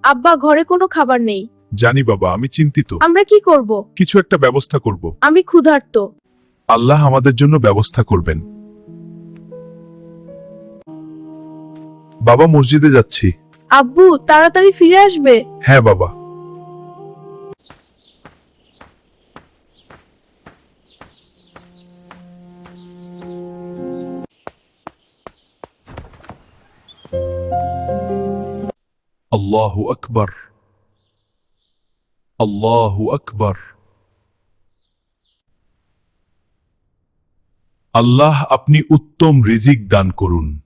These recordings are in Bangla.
আব্বা, ঘরে কোনো খাবার নেই। জানি বাবা, আমি চিন্তিত। আমরা কি করব? কিছু একটা ব্যবস্থা করব। আমি ক্ষুধার্ত। আল্লাহ আমাদের জন্য ব্যবস্থা করবেন। বাবা, মসজিদে যাচ্ছি। আব্বু, তাড়াতাড়ি ফিরে আসবে। হ্যাঁ বাবা। আল্লাহু আকবার, আল্লাহু আকবার। আল্লাহ আপনি উত্তম রিজিক দান করুন।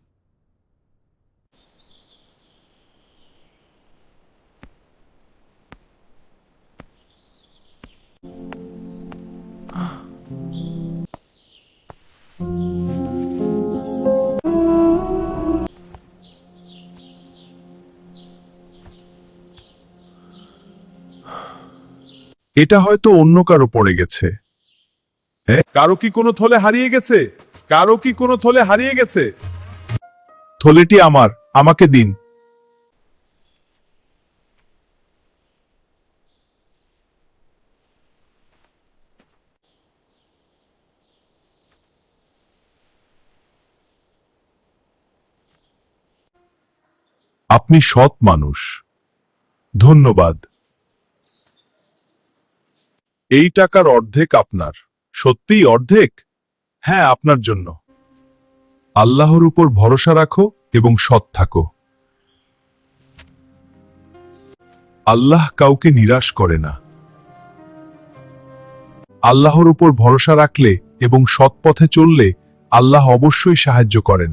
এটা হয়তো অন্য কারো পড়ে গেছে। কারো কি কোনো থলে হারিয়ে গেছে? কারো কি কোনো থলে হারিয়ে গেছে? থলেটি আমার, আমাকে দিন। আপনি সৎ মানুষ, ধন্যবাদ। এই টাকার অর্ধেক আপনার। সত্যিই অর্ধেক? হ্যাঁ, আপনার জন্য। আল্লাহর উপর ভরসা রাখো এবং সৎ থাকো। আল্লাহ কাউকে নিরাশ করে না। আল্লাহর উপর ভরসা রাখলে এবং সৎ পথে চললে আল্লাহ অবশ্যই সাহায্য করেন।